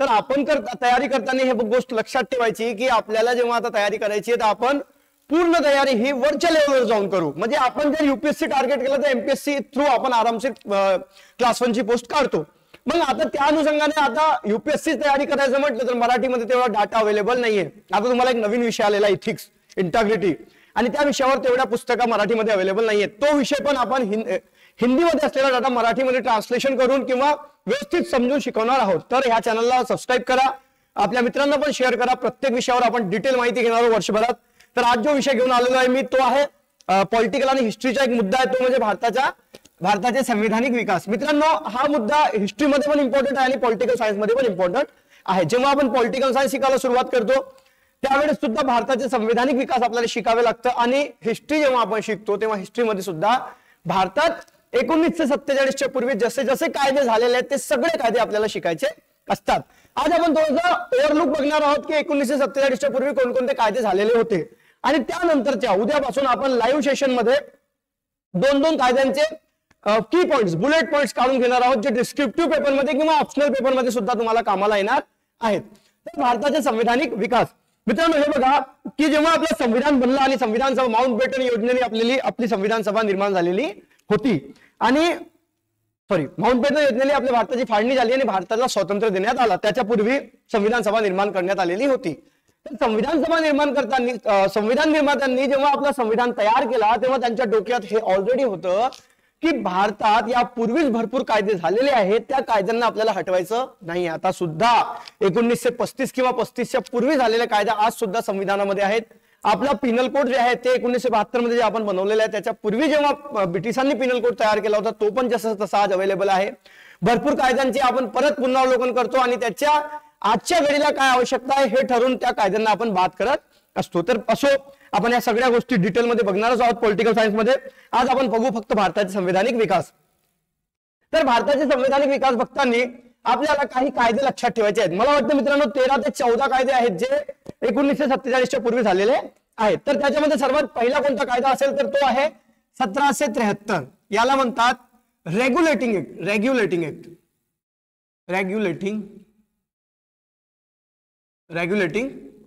तर आपण तयारी करताना हे गोष्ट लक्षात ठेवायची की आपल्याला जेव्हा आता तयारी करायची आहे तर आपण पूर्ण तयारी ही वरच्या लेवलवर जाऊन करू. म्हणजे आपण जर युपीएससी टार्गेट केलं तर एमपीएससी थ्रू आपण आरामशीर क्लास 1 ची पोस्ट काढतो. मग आता त्या अनुषंगाने आता युपीएससी तयारी करायचं म्हटलं तर मराठीमध्ये तेवढा डाटा अवेलेबल नाहीये. आता तुम्हाला एक नवीन विषय आलेला आहे इथिक्स इंटिग्रिटी, आणि त्या विषयावर तेवढ्या पुस्तका मराठीमध्ये अवेलेबल नाहीये. तो विषय पण आपण हिंदीमध्ये असलेला डाटा मराठीमध्ये ट्रान्सलेशन करून किंवा व्यवस्थित समजून शिकवणार आहोत. तर ह्या चॅनलला सबस्क्राईब करा, आपल्या मित्रांना पण शेअर करा. प्रत्येक विषयावर आपण डिटेल माहिती घेणार आहोत वर्षभरात. तर आज जो विषय घेऊन आलेलो आहे मी तो आहे पॉलिटिकल आणि हिस्ट्रीचा एक मुद्दा आहे, तो म्हणजे भारताचे संवैधानिक विकास. मित्रांनो, हा मुद्दा हिस्ट्रीमध्ये पण इम्पॉर्टंट आहे आणि पॉलिटिकल सायन्समध्ये पण इम्पॉर्टंट आहे. जेव्हा आपण पॉलिटिकल सायन्स शिकायला सुरुवात करतो त्यावेळेस सुद्धा भारताचे संवैधानिक विकास आपल्याला शिकावे लागतं. आणि हिस्ट्री जेव्हा आपण शिकतो तेव्हा हिस्ट्रीमध्ये सुद्धा भारतात 1947च्या पूर्वी जसे जसे कायदे झालेले आहेत ते सगळे कायदे आपल्याला शिकायचे असतात. आज आपण थोडंसं ओव्हरलुक बघणार आहोत की 1947च्या पूर्वी कोणकोणते कायदे झालेले होते, आणि त्यानंतरच्या उद्यापासून आपण लाईव्ह सेशन मध्ये दोन दोन कायद्यांचे की पॉइंट्स, बुलेट पॉइंट्स काढून घेणार आहोत, जे डिस्क्रिप्टिव्ह पेपरमध्ये किंवा ऑप्शनल पेपरमध्ये सुद्धा तुम्हाला कामाला येणार आहेत. तर भारताचे संवैधानिक विकास. मित्रांनो, हे बघा की जेव्हा आपलं संविधान बनलं आणि संविधान सभा माउंटबॅटन योजनेने आपली संविधान सभा निर्माण झालेली होती, आणि माउंटबॅटन योजनेने आपल्या भारताची फाळणी झाली आणि भारताला स्वातंत्र्य देण्यात आला. त्याच्यापूर्वी संविधान सभा निर्माण करण्यात आलेली होती. तर संविधान सभा निर्माण करताना संविधान निर्मात्यांनी जेव्हा आपलं संविधान तयार केला तेव्हा त्यांच्या डोक्यात हे ऑलरेडी होतं की भारतात यापूर्वीच भरपूर कायदे झालेले आहेत, त्या कायद्यांना आपल्याला हटवायचं नाही. आता सुद्धा 1935 किंवा 35च्या पूर्वी झालेले कायदे आज सुद्धा संविधानामध्ये आहेत. आपला पिनल कोड जे आहे ते 1972 मध्ये जे आपण बनवलेलं आहे त्याच्या पूर्वी जेव्हा ब्रिटिशांनी पिनल कोड तयार केला होता तो पण जसा तसा आज अवेलेबल आहे. भरपूर कायद्यांचे आपण परत पुनरावलोकन करतो आणि त्याच्या आजच्या घडीला काय आवश्यकता आहे हे ठरवून त्या कायद्यांना आपण बात करत असतो. तर असो, आपण या सगळ्या गोष्टी डिटेलमध्ये बघणारच आहोत पॉलिटिकल सायन्स मध्ये. आज आपण बघू फक्त भारताचे संवैधानिक विकास. तर भारताचे संवैधानिक विकास बघताना आपल्याला काही कायदे लक्षात ठेवायचे आहेत. मला वाटतं मित्रांनो 13 ते 14 कायदे आहेत जे 1947च्या पूर्वी झालेले आहेत. तर त्याच्यामध्ये सर्वात पहिला कोणता कायदा असेल तर तो आहे 1773. याला म्हणतात रेग्युलेटिंग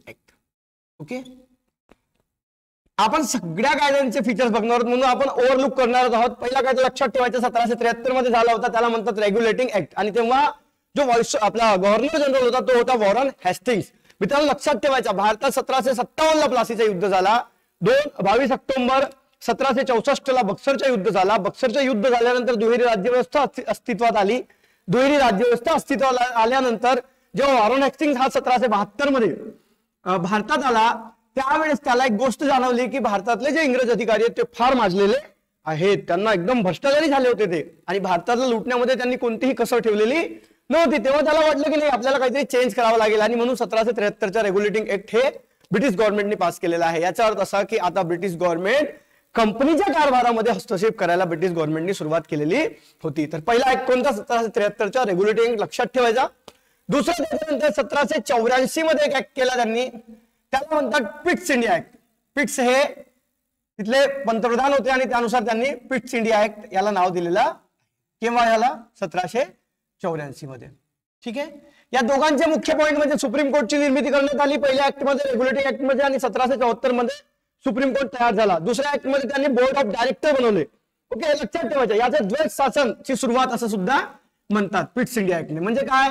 ऍक्ट. ओके, आपण सगळ्या कायद्यांचे फीचर्स बघणार आहोत म्हणून आपण ओव्हरलुक करणार आहोत. पहिला कायदा लक्षात ठेवायचा 1773 मध्ये झाला होता, त्याला म्हणतात रेग्युलेटिंग ऍक्ट. आणि तेव्हा जो आपला गव्हर्नर जनरल होता तो होता वॉरन हेस्टिंग्स. मित्रांनो, लक्षात ठेवायचा भारतात 1757 प्लासीचा युद्ध झाला. 22 ऑक्टोबर 1764 ला बक्सरचं युद्ध झाला. बक्सरचं युद्ध झाल्यानंतर दुहेरी राज्यव्यवस्था अस्तित्वात आली. दुहेरी राज्यव्यवस्था अस्तित्वात आल्यानंतर जेव्हा वॉरन हेस्टिंग्स हा 1772 मध्ये भारतात आला त्यावेळेस त्याला एक गोष्ट जाणवली की भारतातले जे इंग्रज अधिकारी आहेत ते फार माजलेले आहेत, त्यांना एकदम भ्रष्टाचारी झाले होते ते, आणि भारताला लुटण्यामध्ये त्यांनी कोणतीही कसर ठेवलेली नव्हती. तेव्हा त्याला वाटलं की नाही आपल्याला काहीतरी चेंज करावं लागेल, आणि म्हणून 1773च्या रेग्युलेटिंग ऍक्ट हे ब्रिटिश गव्हर्नमेंटने पास केलेलं आहे. याचा अर्थ असा की आता ब्रिटिश गव्हर्नमेंट कंपनीच्या कारभारामध्ये हस्तक्षेप करायला ब्रिटिश गव्हर्नमेंटने सुरुवात केलेली होती. तर पहिला ऍक्ट कोणता 1773च्या रेग्युलेटिंग ऍक्ट लक्षात ठेवायचा. दुसरा त्याच्यानंतर 1784 मध्ये एक ऍक्ट केला त्यांनी, त्याला म्हणतात पिट्स इंडिया ऍक्ट. पिट्स हे तिथले पंतप्रधान होते आणि त्यानुसार त्यांनी पिट्स इंडिया ऍक्ट याला नाव दिलेलं. केव्हा याला 1784 मध्ये. ठीक आहे, या दोघांचे मुख्य पॉईंट म्हणजे सुप्रीम कोर्टची निर्मिती करण्यात आली पहिल्या ऍक्ट मध्ये, रेग्युलेटिंग ऍक्ट मध्ये, आणि 1774 मध्ये सुप्रीम कोर्ट तयार झाला. दुसऱ्या ऍक्ट मध्ये त्यांनी बोर्ड ऑफ डायरेक्टर बनवले. ओके, लक्षात ठेवायचं याचे द्वैत शासनची सुरुवात असं सुद्धा म्हणतात पिट्स इंडिया ऍक्टने. म्हणजे काय,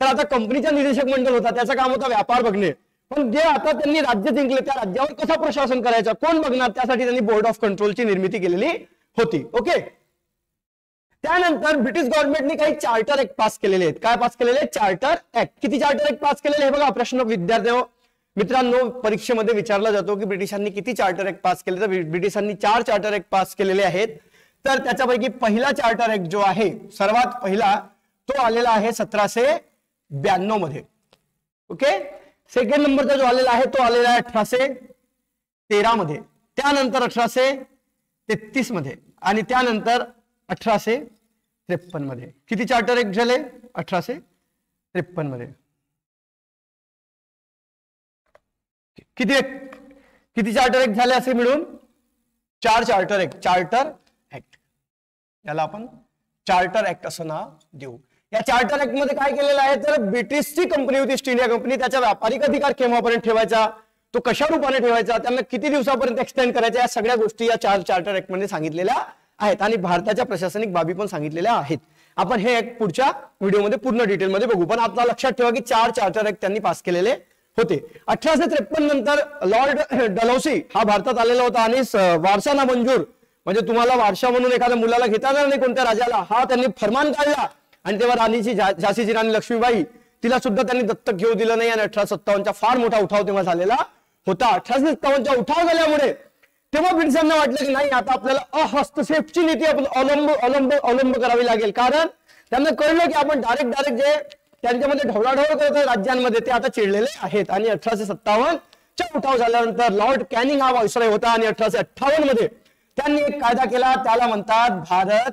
तर आता कंपनीचा निदेशक मंडळ होता, त्याचं काम होता व्यापार बघणे, पण जे आता त्यांनी राज्य जिंकले त्या राज्यावर कसं प्रशासन करायचं, कोण बघणार, त्यासाठी त्यांनी बोर्ड ऑफ कंट्रोलची निर्मिती केलेली होती. ओके, त्यानंतर ब्रिटिश गव्हर्नमेंटने काही चार्टर ऍक्ट पास केलेले आहेत. काय पास केलेले? Charter act. किती चार्टर ऍक्ट पास केलेले हे बघा. प्रश्न विद्यार्थी मित्रांनो परीक्षेमध्ये विचारला जातो की ब्रिटिशांनी किती चार्टर ऍक्ट पास केले, तर ब्रिटिशांनी 4 चार्टर ऍक्ट पास केलेले आहेत. तर त्याच्यापैकी पहिला चार्टर ऍक्ट जो आहे सर्वात पहिला तो आलेला आहे 1792 मध्ये. ओके, सेकंड नंबरचा जो आलेला आहे तो आलेला आहे 1813 मध्ये, त्यानंतर 1833 मध्ये, आणि त्यानंतर 1853 मध्ये. किती चार्टर ऍक्ट झाले? 1853 मध्ये. किती चार्टर ऍक्ट झाले असे मिळून? 4 चार्टर ऍक्ट. चार्टर ऍक्ट याला आपण चार्टर ऍक्ट असं नाव देऊ. या चार्टर ऍक्ट मध्ये काय केलेलं आहे तर ब्रिटिशची कंपनी होती ईस्ट इंडिया कंपनी, त्याचा व्यापारिक अधिकार केव्हापर्यंत ठेवायचा, तो कशा रूपाने ठेवायचा, त्यांना किती दिवसापर्यंत एक्सटेंड करायचा, या सगळ्या गोष्टी या चार्टर ऍक्ट मध्ये सांगितलेल्या आहेत आणि भारताच्या प्रशासनिक बाबी पण सांगितलेल्या आहेत. आपण हे एक पुढच्या व्हिडिओमध्ये पूर्ण डिटेलमध्ये बघू, पण आता लक्षात ठेवा की 4 चार्टर ऍक्ट त्यांनी पास केलेले होते. 1853 नंतर लॉर्ड डलहौसी हा भारतात आलेला होता आणि वारसा मंजूर म्हणजे तुम्हाला वारसा म्हणून एखाद्या मुलाला घेता येणार नाही कोणत्या राजाला, हा त्यांनी फरमान काढला आणि तेव्हा राणीची झाशीची राणी लक्ष्मीबाई तिला सुद्धा त्यांनी दत्तक घेऊ दिलं नाही आणि 1857चा फार मोठा उठाव तेव्हा झालेला होता. 1857चा उठाव झाल्यामुळे तेव्हा ब्रिटिशांना वाटलं की नाही आता आपल्याला हस्तक्षेपची नीती अवलंब करावी लागेल, कारण त्यांना कळलं की आपण डायरेक्ट जे त्यांच्यामध्ये ढवळाढवळ करत राज्यांमध्ये ते आता चिडलेले आहेत. आणि 1857चा उठाव झाल्यानंतर लॉर्ड कॅनिंग हा व्हाईसरॉय होता आणि 1858 मध्ये त्यांनी एक कायदा केला, त्याला म्हणतात Bharat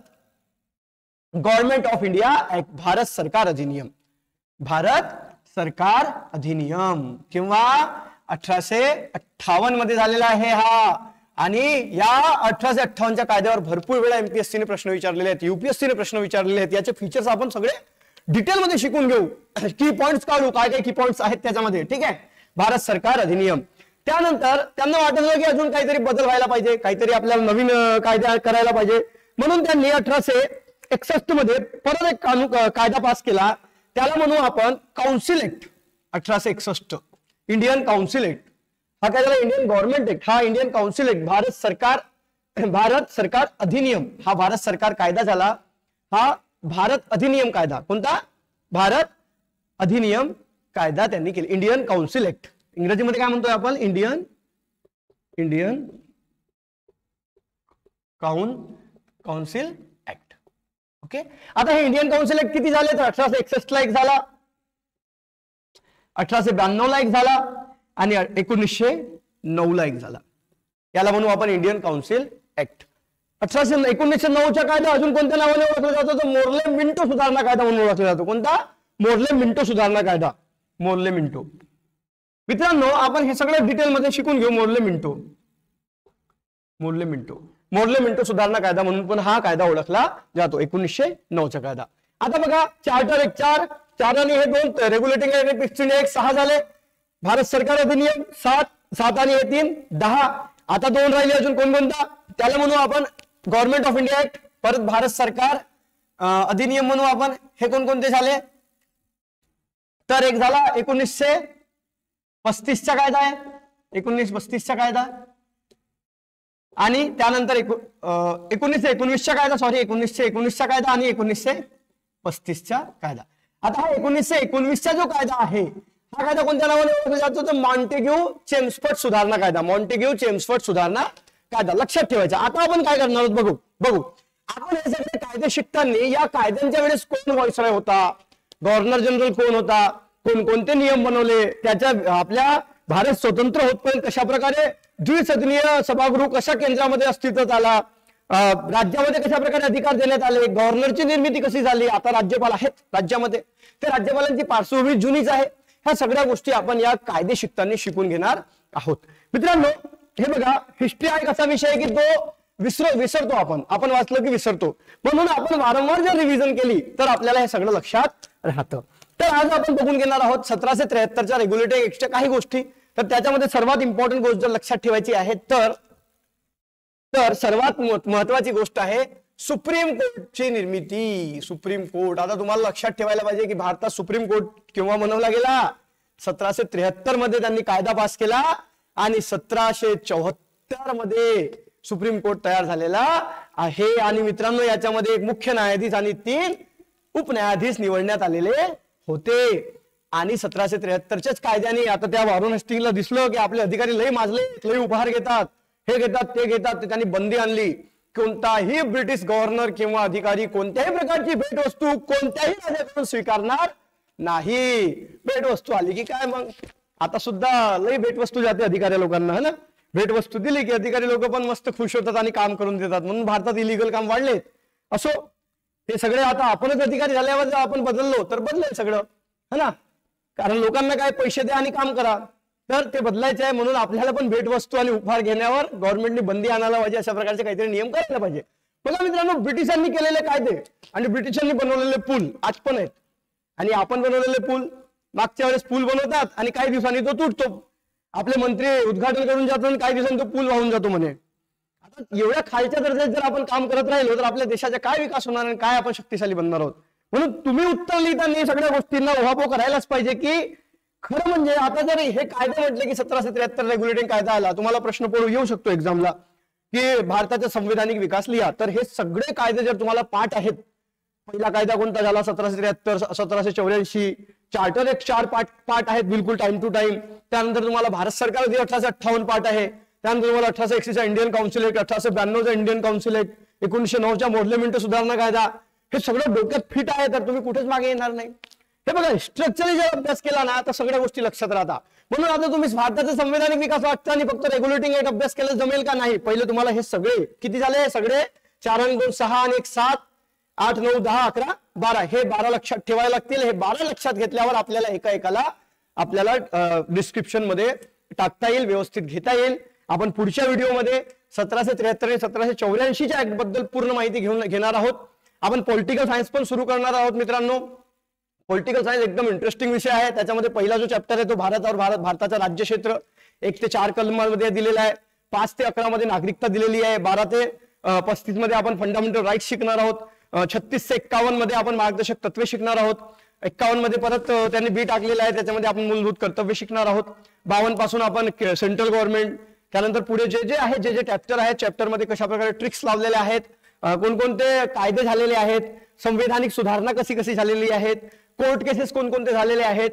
government of India act, Bharat सरकार अधिनियम. भारत सरकार अधिनियम किंवा 1858 मध्ये झालेला आहे हा. आणि या 1858च्या कायद्यावर भरपूर वेळा एमपीएससीने प्रश्न विचारलेले आहेत, युपीएससीने प्रश्न विचारलेले आहेत. याचे फीचर्स आपण सगळे डिटेलमध्ये शिकून घेऊ, की पॉइंट्स काढू काय काय की पॉइंट्स आहेत त्याच्यामध्ये. ठीक आहे, भारत सरकार अधिनियम. त्यानंतर त्यांना वाटलं की अजून काहीतरी बदल व्हायला पाहिजे, काहीतरी आपल्याला नवीन कायदा करायला पाहिजे, म्हणून त्यांनी 1861 मध्ये परत एक कायदा पास केला, त्याला म्हणू आपण council act. 1861 Indian council act, हा काय झाला इंडियन गव्हर्नमेंट ऍक्ट, हा इंडियन काउन्सिल ऍक्ट. भारत सरकार अधिनियम हा भारत सरकार कायदा झाला. हा भारत अधिनियम कायदा, कोणता भारत अधिनियम कायदा त्यांनी केला, इंडियन काउन्सिल ऍक्ट. इंग्रजीमध्ये काय म्हणतोय आपण, इंडियन काउन्सिल ऍक्ट. ओके, आता हे इंडियन काउन्सिल ऍक्ट किती झाले तर 1861 ला एक झाला, 1892 ला एक झाला आणि 1909 ला एक झाला. याला म्हणू आपण इंडियन काउन्सिल ऍक्ट. 1909चा कायदा अजून कोणत्या नावाने ओळखला जातो तर मोर्ले मिंटो सुधारणा कायदा म्हणून ओळखला जातो. कोणता, मोर्ले मिंटो सुधारणा कायदा, मोर्ले मिंटो. मित्रांनो आपण हे सगळं डिटेलमध्ये शिकून घेऊ. मोर्ले मिंटो सुधारणा कायदा म्हणून पण हा कायदा ओळखला जातो, 1909चा कायदा. आता बघा चार्टर एक 4 आणि हे 2 रेग्युलेटिंग ऍक्ट 6 झाले. भारत सरकार अधिनियम 7 आणि हे 3 10. आता 2 राहिले अजून कोणकोणता, त्याला म्हणू आपण गव्हर्नमेंट ऑफ इंडिया ऍक्ट, परत भारत सरकार अधिनियम म्हणू आपण. हे कोणकोणते झाले तर एक झाला 1935चा कायदा आहे, 1935चा कायदा. आणि त्यानंतर 1919चा कायदा, 1919चा कायदा आणि 1935चा कायदा. आता हा 1919चा जो कायदा आहे हा कायदा कोणत्या नावाने ओळखला जातो तर मॉन्टेग्यू चेम्सफोर्ड सुधारणा कायदा, मॉन्टेग्यू चेम्सफोर्ड सुधारणा कायदा. लक्षात ठेवायचा. आता आपण काय करणार आहोत बघू. आपण हे सगळे कायदे शिकताना या कायद्यांच्या वेळेस कोण व्हाईसरॉय होता, गव्हर्नर जनरल कोण होता, कोणते नियम बनवले, त्याच्या आपल्या भारत स्वतंत्र होतपर्यंत कशा प्रकारे द्विसदनीय सभागृह कशा केंद्रामध्ये अस्तित्वात आला, राज्यामध्ये कशा प्रकारे अधिकार देण्यात आले, गव्हर्नरची निर्मिती कशी झाली, आता राज्यपाल आहेत राज्यामध्ये, ते राज्यपालांची पार्श्वभूमी जुनीच आहे. ह्या सगळ्या गोष्टी आपण या कायदे शिकताना शिकून घेणार आहोत. मित्रांनो हे बघा, हिस्ट्री हा एक असा विषय आहे की तो विसरतो आपण वाचलं की विसरतो, म्हणून आपण वारंवार जर रिव्हिजन केली तर आपल्याला हे सगळं लक्षात राहतं. तर आज आपण बघून घेणार आहोत 1773च्या रेग्युलेटिंग ऍक्टच्या काही गोष्टी. तर त्याच्यामध्ये सर्वात इम्पॉर्टंट गोष्ट जर लक्षात ठेवायची आहे तर सर्वात महत्वाची गोष्ट आहे सुप्रीम कोर्टची निर्मिती. सुप्रीम कोर्ट, आता तुम्हाला लक्षात ठेवायला पाहिजे की भारतात सुप्रीम कोर्ट केव्हा बनवला गेला, 1773 मध्ये त्यांनी कायदा पास केला आणि 1774 मध्ये सुप्रीम कोर्ट तयार झालेला आहे. आणि मित्रांनो याच्यामध्ये एक मुख्य न्यायाधीश आणि 3 उपन्यायाधीश निवडण्यात आलेले होते. आणि 1773च्याच कायद्याने आता त्या वॉरेन हेस्टिंग्सला दिसलं की आपले अधिकारी लई माजले, लई उपहार घेतात, हे घेतात ते घेतात, त्यांनी बंदी आणली. कोणताही ब्रिटिश गव्हर्नर किंवा अधिकारी कोणत्याही प्रकारची भेटवस्तू कोणत्याही राज्याकडून स्वीकारणार नाही. भेटवस्तू आली की काय मग, आता सुद्धा लई भेटवस्तू जाते अधिकारी लोकांना, है ना. भेटवस्तू दिली की अधिकारी लोक पण मस्त खुश होतात आणि काम करून देतात, म्हणून भारतात इलिगल काम वाढले. असो, हे सगळे आता आपणच अधिकारी झाल्यावर जर आपण बदललो तर बदलेल सगळं, है ना. कारण लोकांना काय पैसे द्या आणि काम करा, तर ते बदलायचे आहे. म्हणून आपल्याला पण भेटवस्तू आणि उपहार घेण्यावर गव्हर्नमेंटने बंदी आणायला पाहिजे, अशा प्रकारचे काहीतरी नियम करायला पाहिजे. बघा मित्रांनो, ब्रिटिशांनी केलेले कायदे आणि ब्रिटिशांनी बनवलेले पूल आज पण आहेत, आणि आपण बनवलेले पूल मागच्या वेळेस पूल बनवतात आणि काही दिवसांनी तो तुटतो. आपले मंत्री उद्घाटन करून जातात आणि काही दिवसांनी तो पूल वाहून जातो म्हणे. आता एवढ्या खालच्या दर्जात जर आपण काम करत राहिलो तर आपल्या देशाचा काय विकास होणार आणि काय आपण शक्तिशाली बनणार आहोत. म्हणून तुम्ही उत्तर लिहिताना सगळ्या गोष्टींना उहापोह करायलाच पाहिजे की खरं म्हणजे आता जर हे कायदे म्हटले की 1773 रेग्युलेटिंग कायदा आला, तुम्हाला प्रश्न पडू येऊ शकतो एक्झामला की भारताचा संवैधानिक विकास लिहा, तर हे सगळे कायदे जर तुम्हाला पाठ आहेत, पहिला कायदा कोणता झाला 1773, 1784, चार्टर एक 4 पाठ आहेत बिलकुल टाइम टू टाइम, त्यानंतर तुम्हाला भारत सरकार 1858 पाठ आहे, त्यानंतर तुम्हाला 1861चा इंडियन काउन्सिल ऍक्ट, 1892चा इंडियन काउन्सिल ऍक्ट, 1909चा मोडले मिंटो सुधारणा कायदा, हे सगळं डोक्यात फिट आहे, तर तुम्ही कुठेच मागे येणार नाही. हे बघा, स्ट्रक्चरली जर अभ्यास केला ना तर सगळ्या गोष्टी लक्षात राहतात. म्हणून आता तुम्ही भारताचा संवैधानिक विकास वाचता आणि फक्त रेग्युलेटिंग ऍक्ट अभ्यास केला जमेल का? नाही. पहिले तुम्हाला हे सगळे किती झाले, सगळे 4 आणि 2 6 आणि 1 7 8 9 10 11 12 हे 12 लक्षात ठेवायला लागतील. हे 12 लक्षात घेतल्यावर आपल्याला एका आपल्याला डिस्क्रिप्शन मध्ये टाकता येईल, व्यवस्थित घेता येईल. आपण पुढच्या व्हिडिओमध्ये 1773 आणि 1784च्या ऍक्ट बद्दल पूर्ण माहिती घेणार आहोत. आपण पॉलिटिकल सायन्स पण सुरू करणार आहोत मित्रांनो. पॉलिटिकल सायन्स एकदम इंटरेस्टिंग विषय आहे. त्याच्यामध्ये पहिला जो चॅप्टर आहे तो भारताचा राज्य क्षेत्र 1 ते 4 कलमांमध्ये दिलेला आहे, 5 ते 11 मध्ये नागरिकता दिलेली आहे, 12 ते 35 मध्ये आपण फंडामेंटल राईट्स शिकणार आहोत, 36 ते 51 मध्ये आपण मार्गदर्शक तत्वे शिकणार आहोत, 51 मध्ये परत त्यांनी बी टाकलेला आहे, त्याच्यामध्ये आपण मूलभूत कर्तव्य शिकणार आहोत, 52 पासून आपण सेंट्रल गव्हर्नमेंट, त्यानंतर पुढे जे आहे जे चॅप्टर आहेत, चॅप्टरमध्ये कशा प्रकारे ट्रिक्स लावलेले आहेत, कोणकोणते कायदे झालेले आहेत, संवैधानिक सुधारणा कशी झालेली आहेत, कोर्ट केसेस कोणकोणते झालेले आहेत,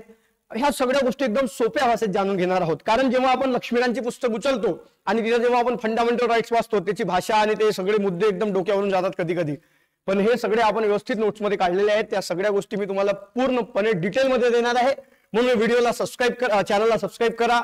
ह्या सगळ्या गोष्टी एकदम सोप्या भाषेत जाणून घेणार आहोत. कारण जेव्हा आपण लक्ष्मीकांतची पुस्तक उचलतो आणि तिथे जेव्हा आपण फंडामेंटल राईट्स वाचतो, त्याची भाषा आणि ते सगळे मुद्दे एकदम डोक्यावरून जातात कधी कधी, पण हे सगळे आपण व्यवस्थित नोट्समध्ये काढलेले आहेत. त्या सगळ्या गोष्टी मी तुम्हाला पूर्णपणे डिटेलमध्ये देणार आहे. म्हणून व्हिडिओला सबस्क्राईब करा, चॅनलला सबस्क्राईब करा.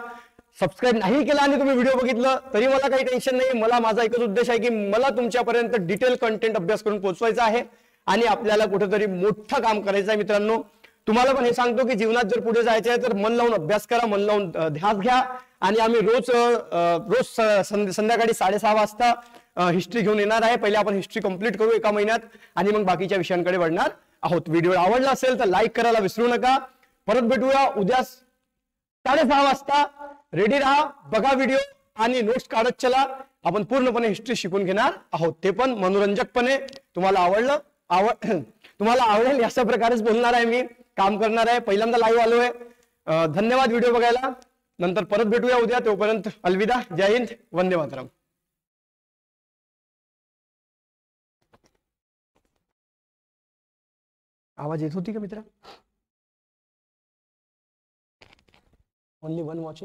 सबस्क्राईब नाही केला आणि तुम्ही व्हिडिओ बघितलं तरी मला काही टेन्शन नाही. माझा एकच उद्देश आहे की मला तुमच्यापर्यंत डिटेल कंटेंट अभ्यास करून पोहोचवायचा आहे आणि आपल्याला कुठेतरी मोठं काम करायचं आहे मित्रांनो. तुम्हाला पण हे सांगतो की जीवनात जर पुढे जायचं आहे तर मन लावून अभ्यास करा, मन लावून ध्यास घ्या. आणि आम्ही रोज संध्याकाळी 6:30 वाजता हिस्ट्री घेऊन येणार आहे. पहिले आपण हिस्ट्री कंप्लीट करू एका महिन्यात आणि मग बाकीच्या विषयांकडे वळणार आहोत. व्हिडिओ आवडला असेल तर लाईक करायला विसरू नका. परत भेटूया उद्या 6:30 वाजता. रेडी राहा, बघा व्हिडिओ आणि नोट्स काढत चला. आपण पूर्णपणे हिस्ट्री शिकून घेणार आहोत, ते पण मनोरंजकपणे. तुम्हाला आवडेल अशा प्रकारेच बोलणार आहे, मी काम करणार आहे. पहिल्यांदा लाईव्ह आलोय. धन्यवाद व्हिडिओ बघायला. नंतर परत भेटूया उद्या. तोपर्यंत अलविदा. जय हिंद, वंदे मातरम. आवाज येत होती का मित्रा? Only one watching.